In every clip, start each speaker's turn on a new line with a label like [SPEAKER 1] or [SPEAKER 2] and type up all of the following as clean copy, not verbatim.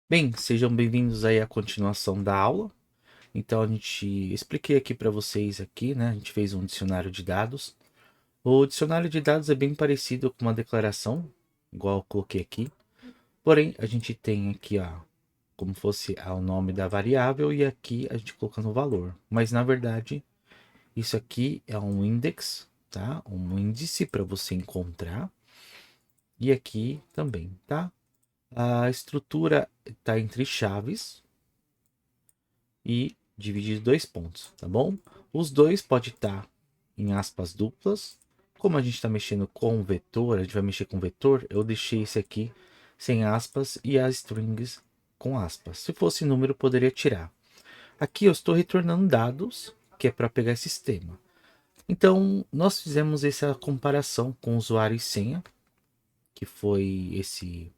[SPEAKER 1] Bem, sejam bem-vindos aí à continuação da aula. Então a gente expliquei aqui para vocês aqui, né? A gente fez um dicionário de dados. O dicionário de dados é bem parecido com uma declaração, igual eu coloquei aqui. Porém, a gente tem aqui, ó, como fosse o nome da variável e aqui a gente colocando o valor. Mas na verdade, isso aqui é um index, tá? Um índice para você encontrar. E aqui também, tá? A estrutura está entre chaves e dividir dois pontos, tá bom? Os dois pode estar em aspas duplas. Como a gente está mexendo com vetor, a gente vai mexer com vetor, eu deixei esse aqui sem aspas e as strings com aspas. Se fosse número, poderia tirar. Aqui eu estou retornando dados, que é para pegar esse sistema. Então, nós fizemos essa comparação com usuário e senha, que foi esse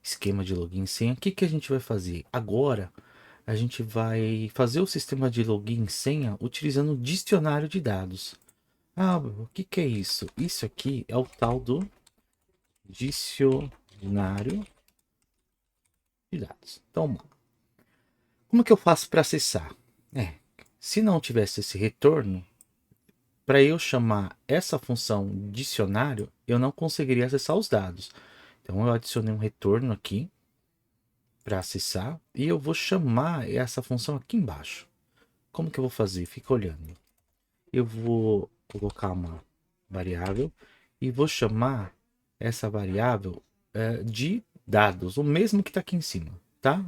[SPEAKER 1] esquema de login e senha. O que, que a gente vai fazer? Agora, a gente vai fazer o sistema de login e senha utilizando o dicionário de dados. Ah, o que, que é isso? Isso aqui é o tal do dicionário de dados. Então, como que eu faço para acessar? É, se não tivesse esse retorno, para eu chamar essa função dicionário, eu não conseguiria acessar os dados. Então, eu adicionei um retorno aqui para acessar e eu vou chamar essa função aqui embaixo. Como que eu vou fazer? Fica olhando. Eu vou colocar uma variável e vou chamar essa variável de dados, o mesmo que está aqui em cima, tá?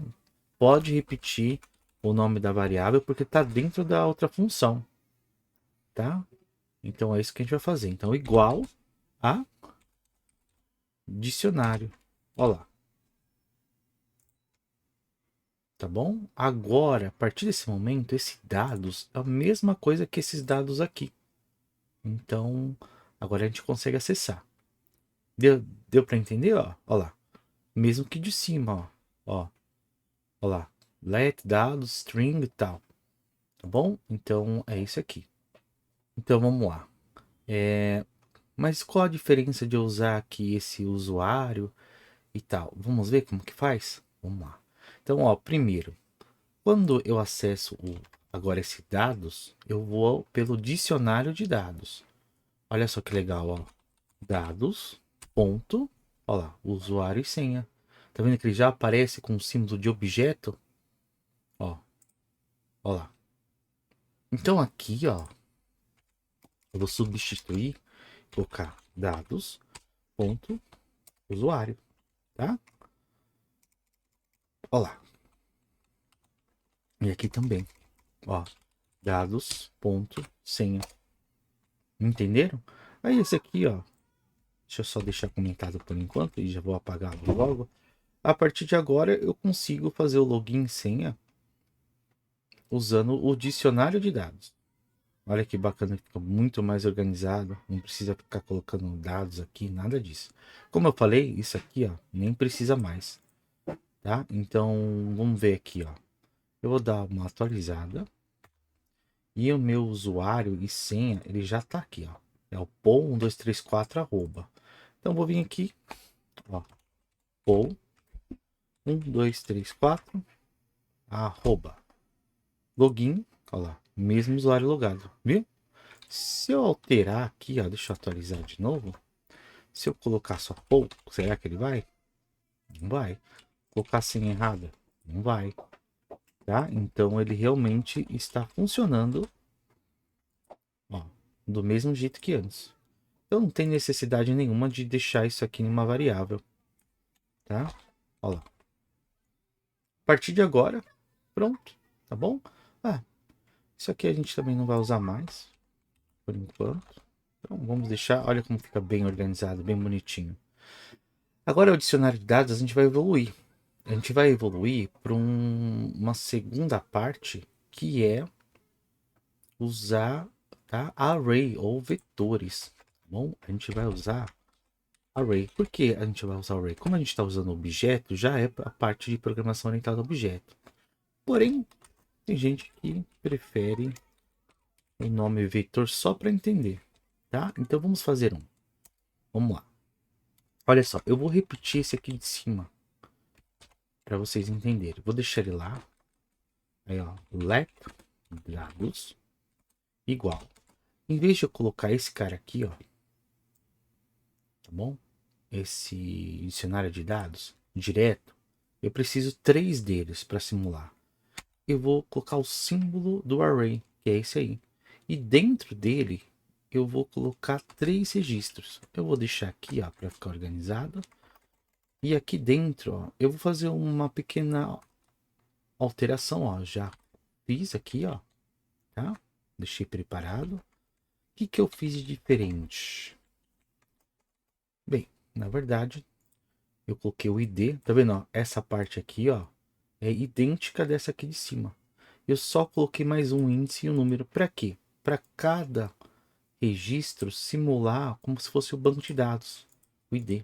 [SPEAKER 1] Pode repetir o nome da variável porque está dentro da outra função, tá? Então é isso que a gente vai fazer. Então igual a dicionário. Olha lá, tá bom? Agora, a partir desse momento, esse dados é a mesma coisa que esses dados aqui. Então, agora a gente consegue acessar. Deu para entender? Ó lá. Mesmo que de cima, ó lá. Let, dados, string e tal. Tá bom? Então é isso aqui. Então vamos lá. Mas qual a diferença de eu usar aqui esse usuário e tal? Vamos ver como que faz? Vamos lá. Então, ó, primeiro, quando eu acesso agora esse dados, eu vou pelo dicionário de dados. Olha só que legal, ó. Dados, ponto, ó lá, usuário e senha. Tá vendo que ele já aparece com o símbolo de objeto? Ó, ó lá. Então aqui, ó, eu vou substituir, colocar dados, ponto, usuário, tá? Ó lá. E aqui também, ó, dados, ponto, senha. Entenderam? Aí esse aqui, ó, deixa eu só deixar comentado por enquanto e já vou apagar logo. A partir de agora eu consigo fazer o login e senha usando o dicionário de dados. Olha que bacana, fica muito mais organizado. Não precisa ficar colocando dados aqui, nada disso. Como eu falei, isso aqui, ó, nem precisa mais, tá? Então, vamos ver aqui, ó. Eu vou dar uma atualizada e o meu usuário e senha, ele já tá aqui, ó. É o paul1234 arroba. Então, vou vir aqui, ó, paul1234 arroba. Login, ó lá, mesmo usuário logado, viu? Se eu alterar aqui, ó, deixa eu atualizar de novo. Se eu colocar só Paul, será que ele vai? Não vai. Colocar senha errada? Não vai. Tá? Então ele realmente está funcionando, ó, do mesmo jeito que antes. Então não tem necessidade nenhuma de deixar isso aqui em uma variável. Tá? Ó lá. A partir de agora, pronto. Tá bom? Ah, isso aqui a gente também não vai usar mais, por enquanto. Então vamos deixar, olha como fica bem organizado, bem bonitinho. Agora o dicionário de dados a gente vai evoluir. A gente vai evoluir para uma segunda parte que é usar, tá, array ou vetores. Tá bom? A gente vai usar array. Por que a gente vai usar array? Como a gente está usando objeto, já é a parte de programação orientada a objeto. Porém, tem gente que prefere o nome vetor só para entender, tá? Então vamos fazer um. Vamos lá. Olha só, eu vou repetir esse aqui de cima. para vocês entenderem. Vou deixar ele lá. Aí, ó, let dados igual. Em vez de eu colocar esse cara aqui, ó, tá bom? Esse dicionário de dados direto, eu preciso 3 deles para simular. Eu vou colocar o símbolo do array, que é esse aí. E dentro dele, eu vou colocar 3 registros. Eu vou deixar aqui, ó, para ficar organizado. E aqui dentro, ó, eu vou fazer uma pequena alteração, ó. Já fiz aqui, ó, tá? Deixei preparado. O que que eu fiz de diferente? Bem, na verdade, eu coloquei o ID, tá vendo, ó? Essa parte aqui, ó, é idêntica dessa aqui de cima. Eu só coloquei mais um índice e um número. Para quê? Para cada registro simular como se fosse o banco de dados, o ID,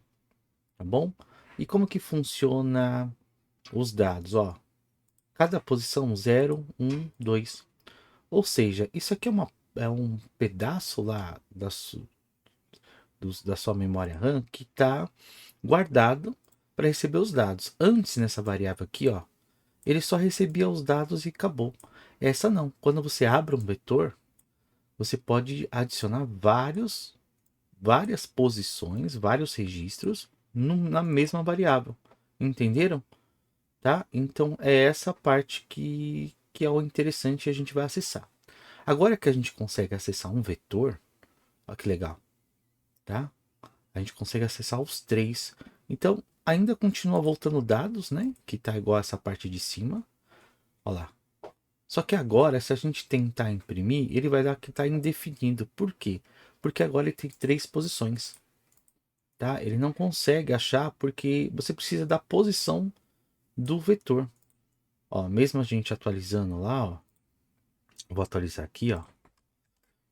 [SPEAKER 1] tá bom? E como que funciona os dados, ó? Cada posição 0, 1, 2. Ou seja, isso aqui é um pedaço lá da sua memória RAM que está guardado para receber os dados. Antes, nessa variável aqui, ó, ele só recebia os dados e acabou. Essa não. Quando você abre um vetor, você pode adicionar várias posições, vários registros na mesma variável. Entenderam? Tá? Então é essa parte que é o interessante e a gente vai acessar. Agora que a gente consegue acessar um vetor, olha que legal, tá? A gente consegue acessar os 3. Então ainda continua voltando dados, né? Que tá igual essa parte de cima. Olha lá. Só que agora, se a gente tentar imprimir, ele vai dar que está indefinido. Por quê? Porque agora ele tem 3 posições. Tá? Ele não consegue achar porque você precisa da posição do vetor. Ó, mesmo a gente atualizando lá, ó, vou atualizar aqui, ó,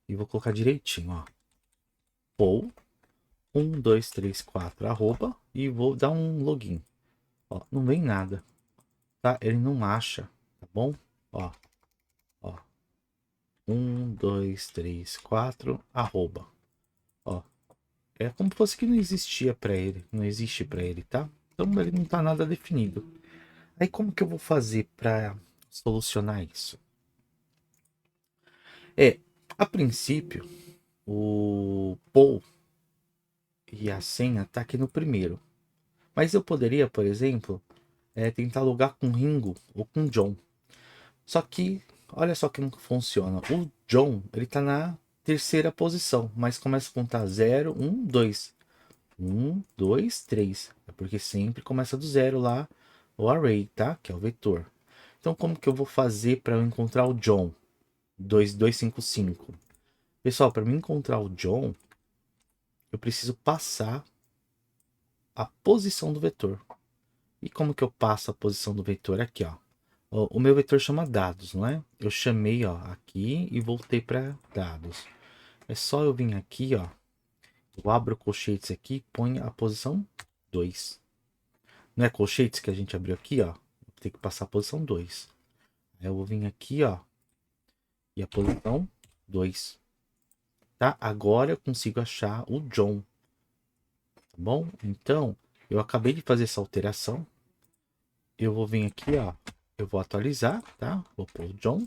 [SPEAKER 1] e vou colocar direitinho, ó, ou 1, 2, 3, 4, arroba, e vou dar um login. Ó, não vem nada, tá? Ele não acha, tá bom? Ó, ó, 1, 2, 3, 4, arroba. Ó, é como se fosse que não existia para ele, não existe para ele, tá? Então ele não tá nada definido. Aí como que eu vou fazer para solucionar isso? A princípio, o Paul e a senha tá aqui no primeiro. Mas eu poderia, por exemplo, tentar logar com Ringo ou com John. Só que, olha só como que funciona. O John, ele tá na terceira posição, mas começa a contar 0, 1, 2. 1, 2, 3. É porque sempre começa do zero lá o array, tá? Que é o vetor. Então, como que eu vou fazer para eu encontrar o John? 2255. Pessoal, para mim encontrar o John, eu preciso passar a posição do vetor. E como que eu passo a posição do vetor? Aqui, ó. O meu vetor chama dados, não é? Eu chamei, ó, aqui e voltei para dados. É só eu vir aqui, ó. Eu abro colchetes aqui e ponho a posição 2. Não é colchetes que a gente abriu aqui, ó. Tem que passar a posição 2. Aí eu vou vir aqui, ó. E a posição 2. Tá? Agora eu consigo achar o John. Tá bom? Então, eu acabei de fazer essa alteração. Eu vou vir aqui, ó. Eu vou atualizar, tá? Vou pôr o John.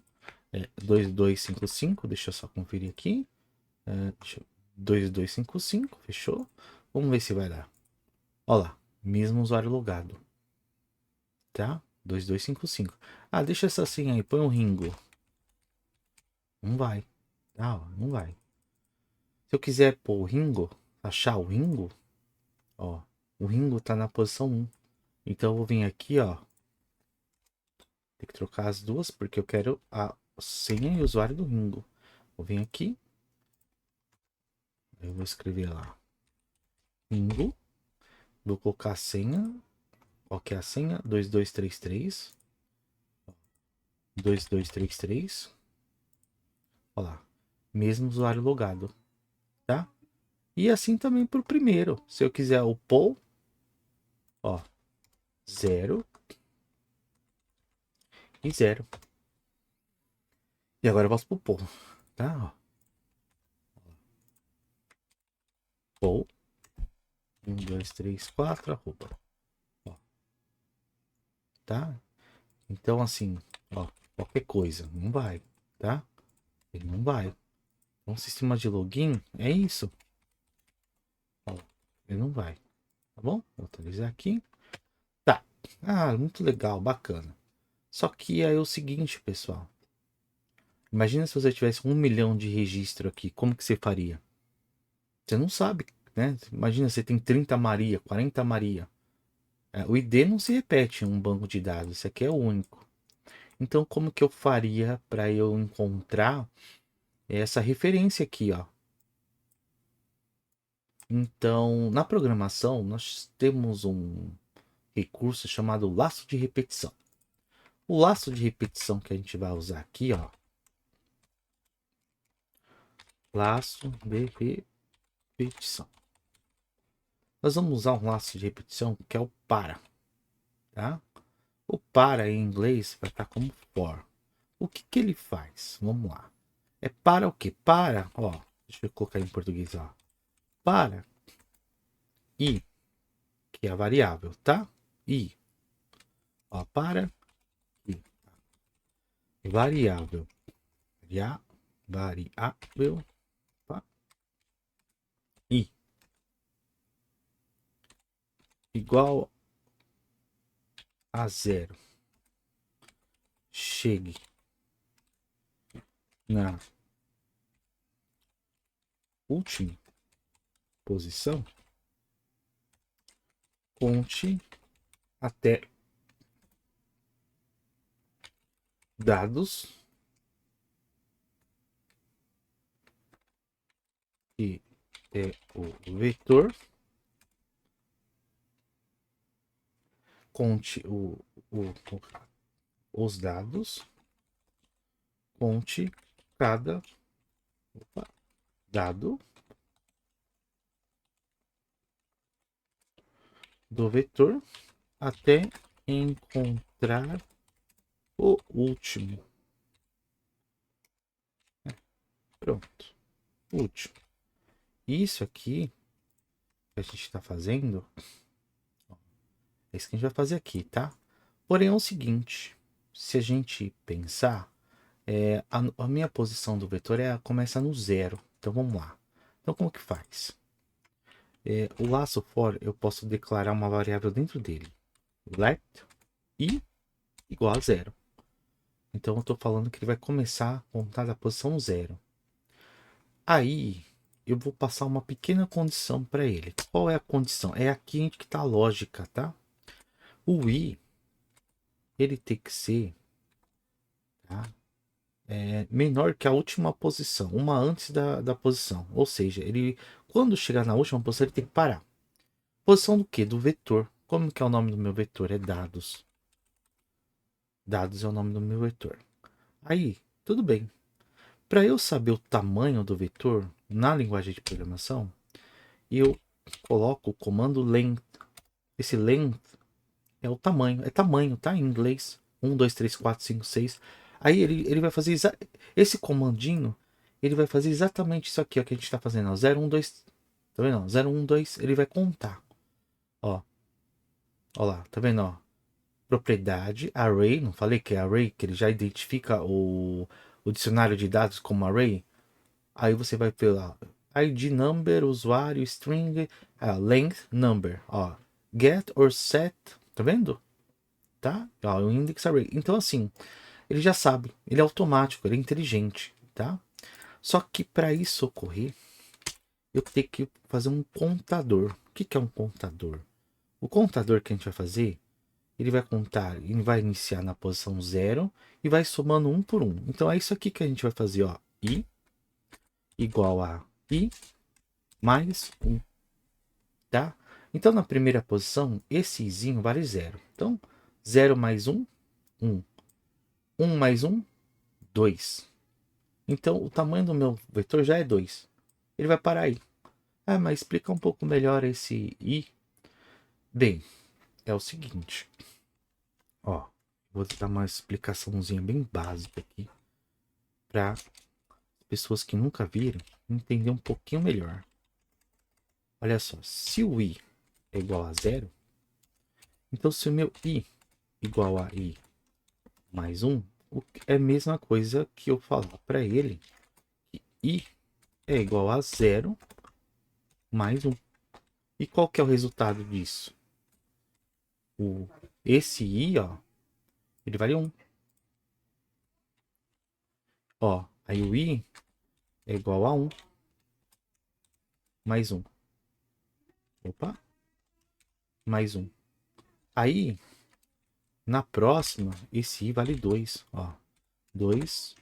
[SPEAKER 1] 2255. Deixa eu só conferir aqui. 2255. Fechou? Vamos ver se vai dar. Olha lá. Mesmo usuário logado. Tá? 2255. Ah, deixa essa senha aí. Põe um Ringo. Não vai. Ah, não vai. Se eu quiser pôr o Ringo, achar o Ringo, ó, o Ringo tá na posição 1. Então eu vou vir aqui, ó. Tem que trocar as duas, porque eu quero a senha e o usuário do Ringo. Vou vir aqui. Eu vou escrever lá. Ringo. Vou colocar a senha. Qual que é a senha? 2233. 2233. Olha lá. Mesmo usuário logado. Tá? E assim também para o primeiro. Se eu quiser o Paul, ó, 0 e 0. E agora eu posso pro Paul, tá? Paul, 1, 2, 3, 4, arroba. Ó. tá? Então, assim, ó, qualquer coisa, não vai, tá? Ele não vai. Então, sistema de login é isso. Ó, ele não vai, tá bom? Vou atualizar aqui. Tá. Ah, muito legal, bacana. Só que aí é o seguinte, pessoal. Imagina se você tivesse 1 milhão de registro aqui, como que você faria? Você não sabe, né? Imagina, você tem 30 Maria, 40 Maria. O ID não se repete em um banco de dados, isso aqui é único. Então, como que eu faria para eu encontrar essa referência aqui, ó? Então, na programação, nós temos um recurso chamado laço de repetição. O laço de repetição que a gente vai usar aqui, ó, laço de repetição. Nós vamos usar um laço de repetição que é o para, tá? O para em inglês vai estar como for. O que que ele faz? Vamos lá. É para o quê? Para, ó, deixa eu colocar em português, ó. Para i, que é a variável, tá? I, ó, para i, variável, variável, tá? I igual a zero. Chegue na última posição, conte até dados que é o vetor, conte os dados, conte cada dado do vetor até encontrar o último. Pronto, último. Isso aqui que a gente está fazendo, é isso que a gente vai fazer aqui, tá? Porém é o seguinte, se a gente pensar, a minha posição do vetor começa no zero. Então vamos lá. Então como que faz? O laço for eu posso declarar uma variável dentro dele. Let i igual a zero. Então eu estou falando que ele vai começar a contar da posição zero. Aí eu vou passar uma pequena condição para ele. Qual é a condição? É aqui que está a lógica, tá? O i ele tem que ser, tá? Menor que a última posição, uma antes da posição. Ou seja, ele quando chegar na última posição ele tem que parar. Posição do que? Do vetor. Como que é o nome do meu vetor? É dados. Dados é o nome do meu vetor. Aí, tudo bem. Para eu saber o tamanho do vetor na linguagem de programação, eu coloco o comando length. Esse length é o tamanho, é tamanho, tá? Em inglês. 1, 2, 3, 4, 5, 6. Aí ele vai fazer esse comandinho, ele vai fazer exatamente isso aqui ó, que a gente está fazendo. Ó, 0, 1, 2. Tá vendo? 0, 1, 2. Ele vai contar. Ó. Ó lá, tá vendo? Ó. Propriedade, array. Não falei que é array, que ele já identifica o dicionário de dados como array. Aí você vai pela ID number, usuário, string, length, number. Ó. Get or set. Tá vendo? Tá? Ó, o index array. Então, assim, ele já sabe. Ele é automático, ele é inteligente. Tá? Só que para isso ocorrer, eu tenho que fazer um contador. O que é um contador? O contador que a gente vai fazer, ele vai contar, ele vai iniciar na posição 0 e vai somando um por um. Então é isso aqui que a gente vai fazer, ó. I igual a I mais 1, tá? Então na primeira posição, esse izinho vale 0. Então 0 mais 1, 1. 1 mais 1, 2. Então o tamanho do meu vetor já é 2. Ele vai parar aí. Ah, mas explica um pouco melhor esse I. Bem, é o seguinte. Ó, vou dar uma explicaçãozinha bem básica aqui para pessoas que nunca viram entender um pouquinho melhor. Olha só, se o i é igual a zero, então se o meu i igual a i mais 1, é a mesma coisa que eu falar para ele que i é igual a 0 mais 1. E qual que é o resultado disso? Esse i, ó, ele vale 1. Ó, aí o i é igual a 1 mais 1. Opa, mais 1. Aí, na próxima, esse i vale 2. Ó, 2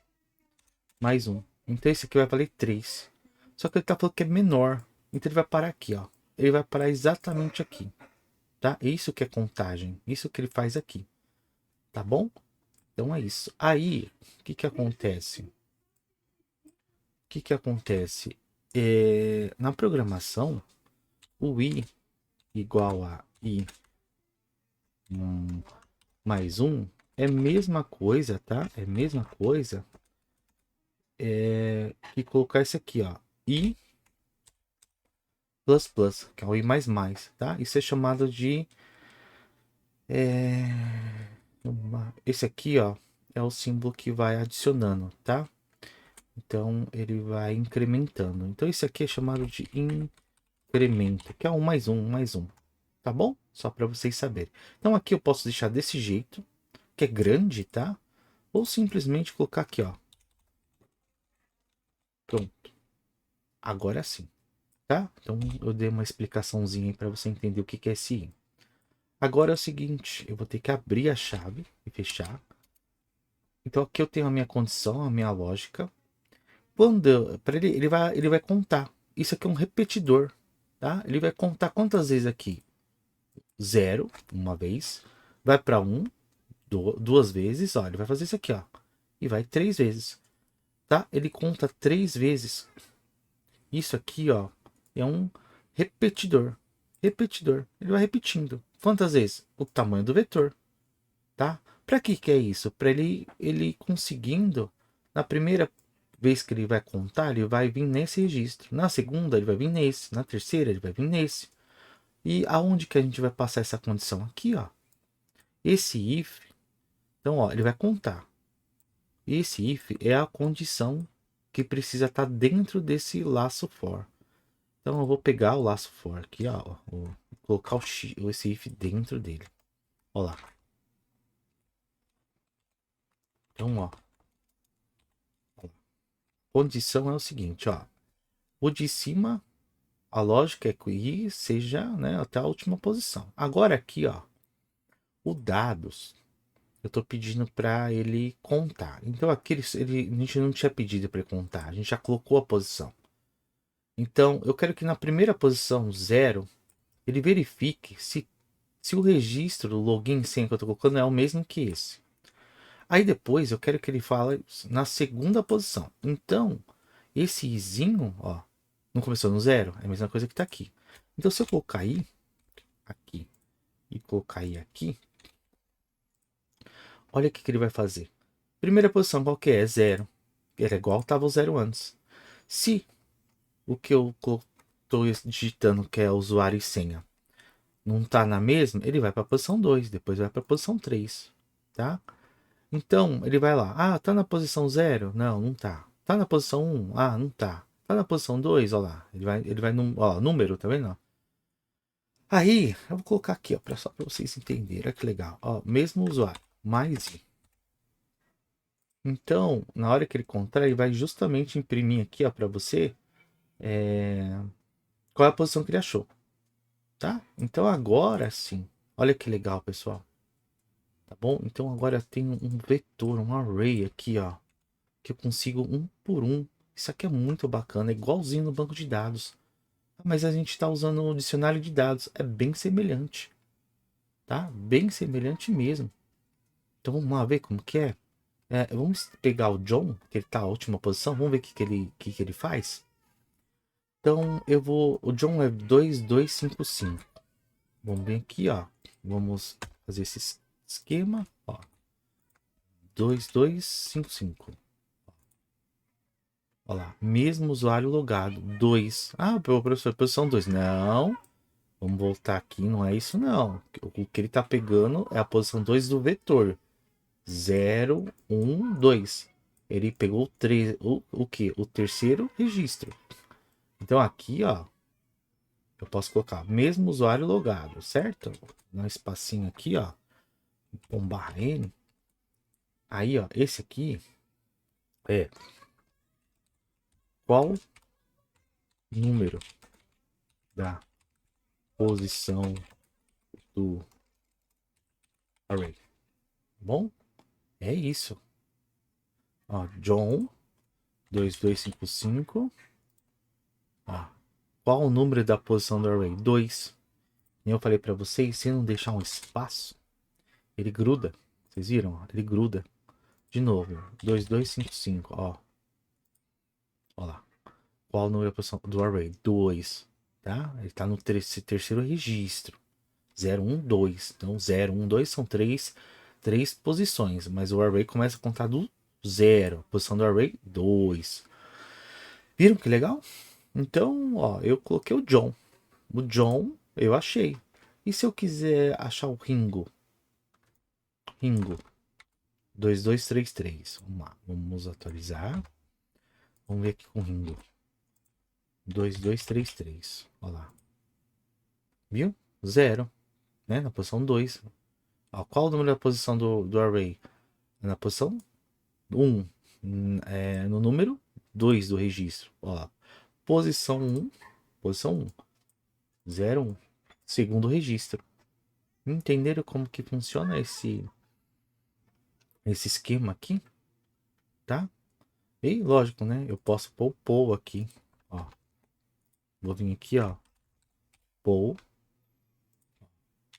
[SPEAKER 1] mais 1. Então esse aqui vai valer 3. Só que ele tá falando que é menor. Então ele vai parar aqui, ó. Ele vai parar exatamente aqui. Tá? Isso que é contagem. Isso que ele faz aqui. Tá bom? Então é isso. Aí, o que que acontece? O que que acontece? Na programação, o i igual a i mais 1 é a mesma coisa, tá? É a mesma coisa que colocar isso aqui, ó. I plus plus, que é o i mais mais, tá? Isso é chamado de... esse aqui, ó, é o símbolo que vai adicionando, tá? Então, ele vai incrementando. Então, isso aqui é chamado de incremento, que é um mais um. Tá bom? Só para vocês saberem. Então, aqui eu posso deixar desse jeito, que é grande, tá? Ou simplesmente colocar aqui, ó. Pronto. Agora sim, tá? Então, eu dei uma explicaçãozinha aí para você entender o que é esse in. Agora é o seguinte, eu vou ter que abrir a chave e fechar. Então, aqui eu tenho a minha condição, a minha lógica. Quando para ele vai contar. Isso aqui é um repetidor, tá? Ele vai contar quantas vezes aqui? 0, uma vez. Vai para 1, duas vezes. Ó, ele vai fazer isso aqui, ó. E vai 3 vezes, tá? Ele conta 3 vezes. Isso aqui, ó, é um repetidor. Repetidor. Ele vai repetindo. Quantas vezes? O tamanho do vetor, tá? Para que é isso? Para ele conseguindo na primeira vez que ele vai contar, ele vai vir nesse registro. Na segunda, ele vai vir nesse. Na terceira, ele vai vir nesse. E aonde que a gente vai passar essa condição? Aqui, ó. Esse if, então, ó, ele vai contar. Esse if é a condição que precisa estar dentro desse laço for. Então, eu vou pegar o laço for aqui, ó. Vou colocar esse if dentro dele. Ó lá. Então, ó. Condição é o seguinte, ó. O de cima, a lógica é que o i seja, né, até a última posição. Agora aqui, ó, o dados, eu estou pedindo para ele contar. Então aqui a gente não tinha pedido para ele contar, a gente já colocou a posição. Então eu quero que na primeira posição, 0, ele verifique se o registro, o login senha que eu estou colocando é o mesmo que esse. Aí depois eu quero que ele fale na segunda posição. Então, esse izinho, ó, não começou no 0, é a mesma coisa que está aqui. Então se eu colocar i aqui e colocar i aqui, olha o que ele vai fazer. Primeira posição qual que é? É 0. Era igual estava o 0 antes. Se o que eu estou digitando, que é usuário e senha, não está na mesma, ele vai para a posição 2, depois vai para a posição 3, tá? Então, ele vai lá. Ah, tá na posição 0? Não, não tá. Tá na posição 1? Ah, não tá. Tá na posição 2? Olha lá. Ele vai no ó, número, tá vendo? Aí, eu vou colocar aqui, ó, só para vocês entenderem. Olha que legal. Ó, mesmo usuário, mais i. Então, na hora que ele contar, ele vai justamente imprimir aqui, ó, para você qual é a posição que ele achou, tá? Então agora sim, olha que legal, pessoal, tá bom? Então agora eu tenho um vetor, um array aqui, ó, que eu consigo um por um. Isso aqui é muito bacana, é igualzinho no banco de dados. Mas a gente está usando o dicionário de dados, é bem semelhante, tá? Bem semelhante mesmo. Então vamos lá ver como que é. Vamos pegar o John, que ele está na última posição, vamos ver o que ele faz. Então eu vou. O John é 2255. Vamos ver aqui, ó. Vamos fazer esse esquema, ó. 2255. Olha lá, mesmo usuário logado. 2. Ah, professor, posição 2. Não. Vamos voltar aqui, não é isso não. O que ele tá pegando é a posição 2 do vetor. 0, 1, 2. Ele pegou o que? O terceiro registro. Então aqui, ó, eu posso colocar mesmo usuário logado, certo? Dá um espacinho aqui, ó, com barra N. Aí, ó, esse aqui é qual número da posição do array. Bom, é isso. Ó, John 2255. Ó, qual o número da posição do array? 2. E eu falei para vocês, se não deixar um espaço, ele gruda. Vocês viram? Ele gruda. De novo, 2255, ó. Ó lá. Qual o número da posição do array? 2. Tá? Ele está no terceiro registro. 0, 1, 2. Então, 0, 1, 2 são três posições. Mas o array começa a contar do 0. Posição do array, 2. Viram que legal? Então, ó, eu coloquei o John. O John, eu achei. E se eu quiser achar o Ringo? Ringo, 2233. Vamos lá, vamos atualizar. Vamos ver aqui com o Ringo. 2233. Olha lá. Viu? 0. Né? Na posição 2. Ó, qual o número da posição do array? Na posição 1. No número 2 do registro. Ó lá. Posição 1. Posição 1. 0, 1. Segundo registro. Entenderam como que funciona esse esquema aqui? Tá? E lógico, né? Eu posso pôr o poll aqui. Ó. Vou vir aqui, ó. Poll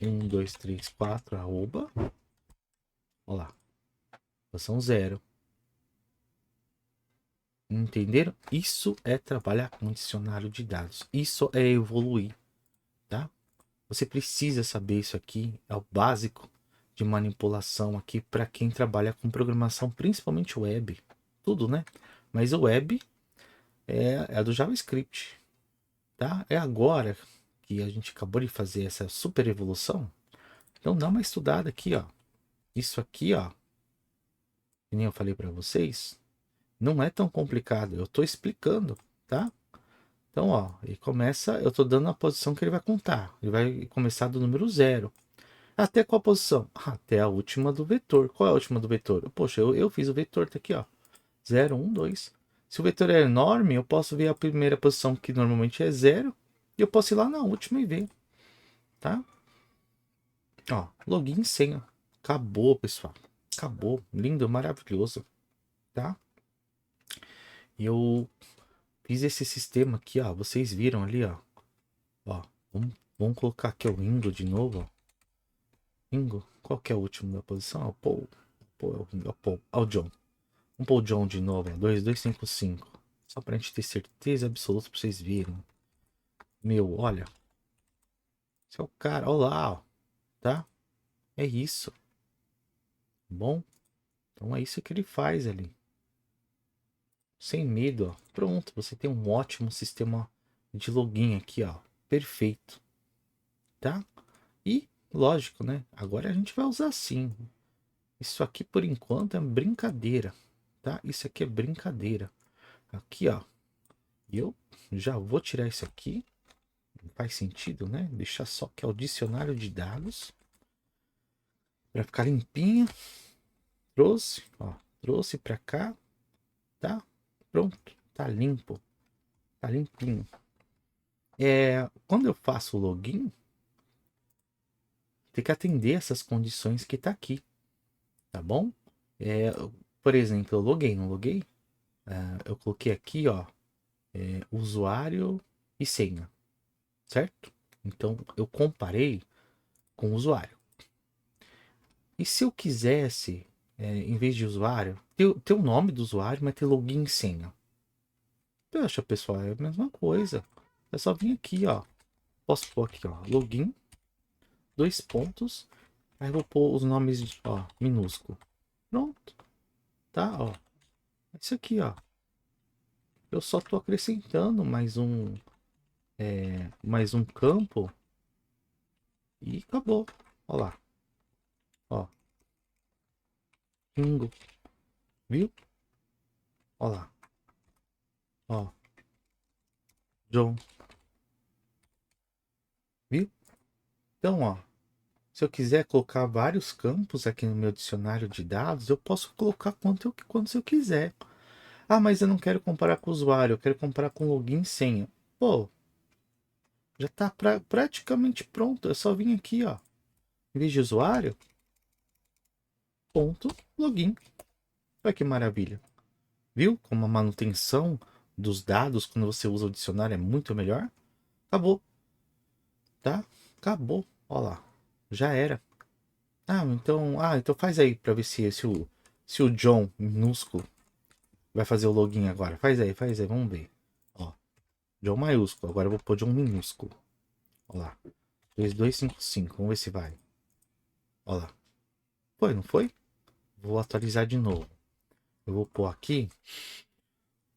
[SPEAKER 1] 1, 2, 3, 4, arroba. Olha lá. Posição 0. Entenderam? Isso é trabalhar com dicionário de dados. Isso é evoluir, tá? Você precisa saber isso aqui. É o básico de manipulação aqui para quem trabalha com programação, principalmente web. Tudo, né? Mas o web é do JavaScript, tá? É agora que a gente acabou de fazer essa super evolução. Então dá uma estudada aqui, ó. Isso aqui, ó, que nem eu falei para vocês, não é tão complicado. Eu estou explicando, tá? Então, ó, ele começa, eu estou dando a posição que ele vai contar. Ele vai começar do número 0. Até qual posição? Até a última do vetor. Qual é a última do vetor? Poxa, eu fiz o vetor, tá aqui, ó. 0, 1, 2. Se o vetor é enorme, eu posso ver a primeira posição, que normalmente é 0. E eu posso ir lá na última e ver, tá? Ó, login e senha. Acabou, pessoal. Acabou. Lindo, maravilhoso, tá? E eu fiz esse sistema aqui, ó. Vocês viram ali, ó. Ó, vamos colocar aqui o Ringo de novo, ó. Ringo, qual que é o último da posição? O Paul. Paul é o Ringo, é o Paul. Ó, o John. Vamos pôr o John de novo, ó. 2255. Só pra gente ter certeza absoluta pra vocês verem. Meu, olha. Esse é o cara, olha lá, ó. Tá? É isso. Bom? Então é isso que ele faz ali. Sem medo, ó. Pronto, você tem um ótimo sistema de login aqui, ó. Perfeito. Tá? E, lógico, né? Agora a gente vai usar sim. Isso aqui, por enquanto, é brincadeira, tá? Isso aqui é brincadeira. Aqui, ó. E eu já vou tirar isso aqui. Não faz sentido, né? Deixar só que é o dicionário de dados. Para ficar limpinho. Trouxe, ó. Trouxe para cá. Tá? Pronto. Tá limpo. Tá limpinho. Quando eu faço o login, tem que atender essas condições que tá aqui. Tá bom? É, por exemplo, eu loguei, não loguei? Eu coloquei aqui, ó. Usuário e senha, certo? Então eu comparei com o usuário. E se eu quisesse, em vez de usuário, ter o nome do usuário, mas ter login e senha? Poxa, pessoal, é a mesma coisa. É só vir aqui, ó. Posso pôr aqui, ó, login, 2 pontos. Aí eu vou pôr os nomes, ó, minúsculo. Pronto, tá, ó. Isso aqui, ó. Eu só tô acrescentando mais um campo E acabou. Ó lá. Ó. Ringo. Viu? Ó lá. Ó. John. Viu? Então, ó. Se eu quiser colocar vários campos aqui no meu dicionário de dados, eu posso colocar quantos eu quiser. Ah, mas eu não quero comparar com o usuário, eu quero comparar com login e senha. Pô, já está praticamente pronto. É só vir aqui, ó. Em vez de usuário, ponto, login. Olha que maravilha. Viu como a manutenção dos dados quando você usa o dicionário é muito melhor? Acabou, tá? Acabou. Olha lá. Já era. Então faz aí para ver se o John minúsculo vai fazer o login agora. Faz aí, vamos ver. Ó, John maiúsculo. Agora eu vou pôr John minúsculo. Olha lá. 2255. Vamos ver se vai. Olha lá. Foi, não foi? Vou atualizar de novo. Eu vou pôr aqui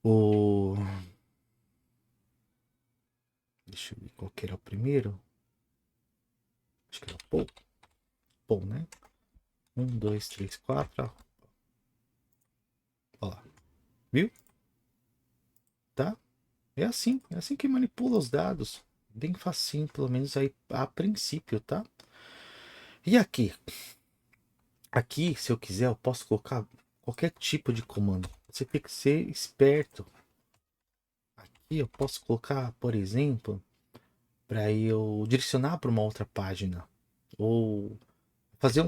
[SPEAKER 1] o. Deixa eu ver qual que era o primeiro. Acho que era o Paul. Paul, né? 1, 2, 3, 4. Olha lá. Viu? Tá? É assim que manipula os dados. Bem facinho, pelo menos aí a princípio, tá? E aqui? Aqui, se eu quiser, eu posso colocar qualquer tipo de comando. Você tem que ser esperto. Aqui eu posso colocar, por exemplo, para eu direcionar para uma outra página. Ou fazer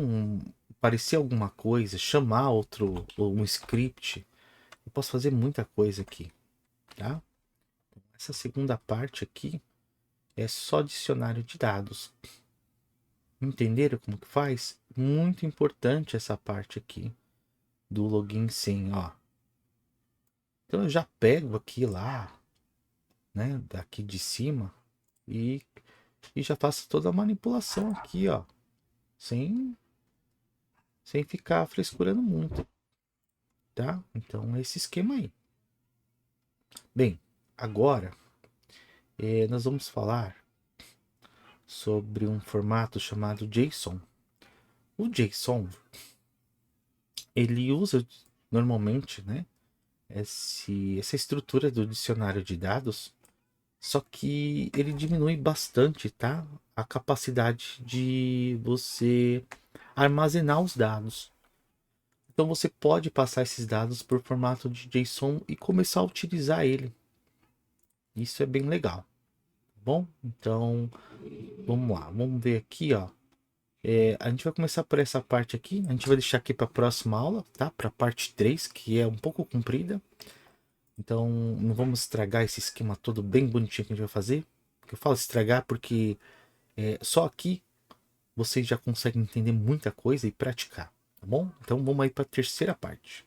[SPEAKER 1] parecer alguma coisa, chamar outro, ou um script. Eu posso fazer muita coisa aqui, tá? Essa segunda parte aqui é só dicionário de dados. Entenderam como que faz? Muito importante essa parte aqui do login sim, ó. Então eu já pego aqui lá, né, daqui de cima e, e já faço toda a manipulação aqui, ó, sem sem ficar frescurando muito, tá? Então esse esquema aí. Bem, agora nós vamos falar sobre um formato chamado JSON. O JSON ele usa normalmente, né, essa estrutura do dicionário de dados, só que ele diminui bastante, tá? A capacidade de você armazenar os dados. Então você pode passar esses dados por formato de JSON e começar a utilizar ele. Isso é bem legal, tá bom? Então vamos lá, vamos ver aqui, ó. A gente vai começar por essa parte aqui. A gente vai deixar aqui para a próxima aula, tá? Para a parte 3, que é um pouco comprida. Então, não vamos estragar esse esquema todo bem bonitinho que a gente vai fazer. Eu falo estragar porque só aqui vocês já conseguem entender muita coisa e praticar, tá bom? Então, vamos aí para a terceira parte.